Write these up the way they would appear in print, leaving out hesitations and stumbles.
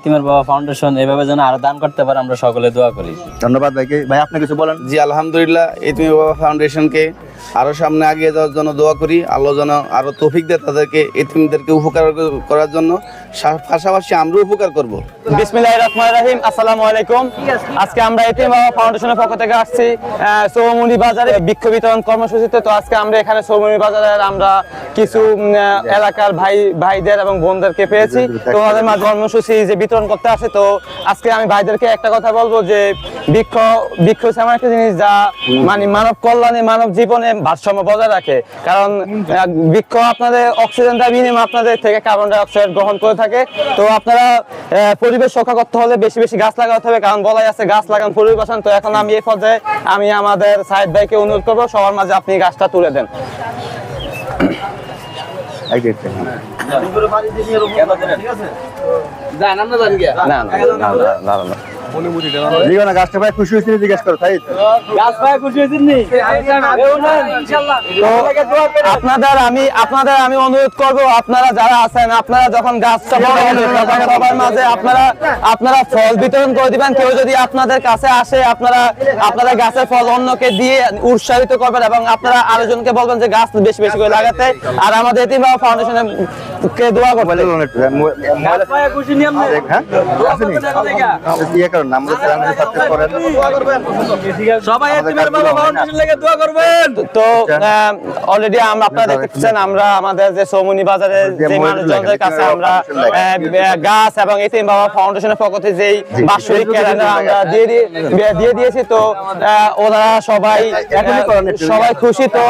এতিমের বাবা ফাউন্ডেশন এভাবে যেন আরো দান করতে পারে, আমরা সকলে দোয়া করি। ধন্যবাদ ভাইকে। ভাই আপনি কিছু বলেন। জি আলহামদুলিল্লাহ, এতিমের বাবা ফাউন্ডেশনকে আরো সামনে এগিয়ে যাওয়ার জন্য দোয়া করি। আল্লাহ যেন আরো তৌফিক দেয় তাদেরকে, এতিমদেরকে উপকার করার জন্য, পাশাপাশি আমরা উপকার করব। বিসমিল্লাহির রহমানির রহিম। আসসালামু আলাইকুম। আজকে আমরা এতিম বাবা ফাউন্ডেশনের পক্ষ থেকে আসছি সৌমনি বাজারে বৃক্ষ বিতরণ কর্মসূচিতে। তো আজকে আমরা এখানে সৌমনি বাজারে আমরা কিছু এলাকার ভাইদের এবং বোনদেরকে পেয়েছি। তো আমাদের মাঝে কর্মসূচি যে বিতরণ করতে আসে। তো আজকে আমি ভাইদেরকে একটা কথা বলবো যে বৃক্ষ এমন একটা জিনিস যা মানে মানব কল্যাণে, মানব জীবনে ভারসাম্য বজায় রাখে। কারণ বৃক্ষ আপনাদের অক্সিজেন দেওয়ার বিনিময়ে আপনাদের থেকে কার্বন ডাই অক্সাইড গ্রহণ করে থাকে। তো আপনারা পরিবেশ রক্ষা করতে হলে বেশি বেশি গাছ লাগাতে হবে, কারণ বলাই আছে গাছ লাগান পরিবেশ বাঁচান। তো এখন আমি এই পর্যায়ে আমি আমাদের সাইদ ভাইকে অনুরোধ করবো সবার মাঝে আপনি গাছটা তুলে দেন। গাছটা ভাই খুশি হয়েছে জিজ্ঞেস করো। তাই আপনাদের আমি অনুরোধ করবো, আপনারা যারা আছেন, আপনারা যখন গাছটা বড় হবে তখন সবার মাঝে আপনারা ফল বিতরণ করে দিবেন। কেউ যদি আপনাদের কাছে আসে, আপনারা গাছের ফল অন্যকে দিয়ে উৎসাহিত করবেন এবং আপনারা আরেকজনকে বলবেন যে গাছ বেশি বেশি করে লাগাতে। আর আমাদের এতিম বাবা ফাউন্ডেশনের কে দোয়া করবেন। তো অলরেডি আপনারা দেখতেছেন, আমরা আমাদের যে সৌমনি বাজারে যে মানুষজনদের কাছে আমরা গাছ এবং এতিম বাবা ফাউন্ডেশনের পক্ষ থেকে যেই বাৎসরিক ক্যালেন্ডার আমরা দিয়ে দিয়েছি। তো ওনারা সবাই খুশি। তো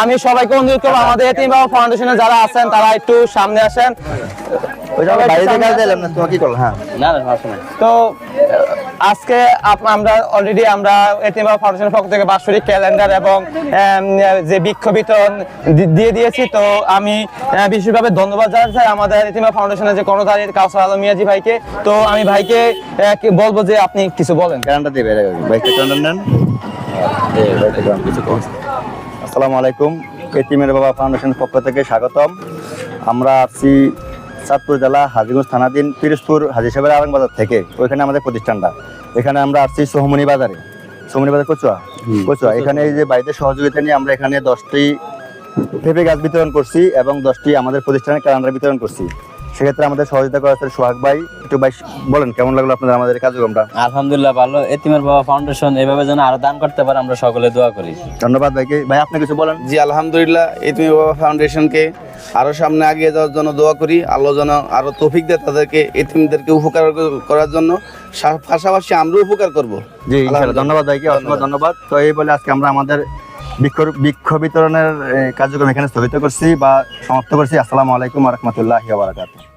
আমি সবাইকে অনুরোধ করবো আমাদের এতিম বাবা ফাউন্ডেশনে যারা আছেন তারা একটু সামনে আসেন। তো আজকে আমরা অলরেডি এতিম বাবা ফাউন্ডেশনের পক্ষ থেকে বাৎসরিক ক্যালেন্ডার এবং যে বৃক্ষ বিতরণ দিয়ে দিয়েছি। তো আমি বিশেষভাবে ধন্যবাদ জানাতে চাই আমাদের এতিম বাবা ফাউন্ডেশনের যে কর্ণধারী কাউসার আলম মিয়াজি ভাইকে। তো আমি ভাইকে বলবো যে আপনি কিছু বলেন। আসসালামু আলাইকুম। এতিমের বাবা ফাউন্ডেশনের পক্ষ থেকে স্বাগতম। আমরা আসছি চাঁদপুর জেলা হাজীগঞ্জ থানাধীন পিরোজপুর হাজী সাহেবের আরামবাজার থেকে। ওইখানে আমাদের প্রতিষ্ঠানটা। এখানে আমরা আসছি সোহমনি বাজারে, কচুয়া। এখানে এই যে বাইরের সহযোগিতা নিয়ে আমরা এখানে 10টি পেঁপে গাছ বিতরণ করছি এবং 10টি আমাদের প্রতিষ্ঠানের ক্যালেন্ডার বিতরণ করছি। সেক্ষেত্রে আমাদের সহযোগিতা করেছেন সোহাগ ভাই। একটু ভাই বলেন কেমন লাগলো আপনাদের আমাদের কার্যক্রমটা? আলহামদুলিল্লাহ ভালো। এতিমের বাবা ফাউন্ডেশন এভাবে যেন আরো দান করতে পারে, আমরা সকলে দোয়া করি। ধন্যবাদ ভাইকে। ভাই আপনি কিছু বলেন। জি আলহামদুলিল্লাহ, এতিমের বাবা ফাউন্ডেশনকে আরো সামনে এগিয়ে যাওয়ার জন্য দোয়া করি। আল্লাহ যেন আরো তৌফিক দেয় তাদেরকে, এতিমদেরকে উপকার করার জন্য, পাশাপাশি আমরা উপকার করব। জি ইনশাআল্লাহ। ধন্যবাদ ভাইকে, অসংখ্য ধন্যবাদ। তো এই বলে আজকে আমরা আমাদের বৃক্ষ বিতরণের কার্যক্রম এখানে স্থগিত করছি বা সমাপ্ত করছি। আসসালামু আলাইকুম ওয়া রাহমাতুল্লাহি ওয়া বারাকাতুহু।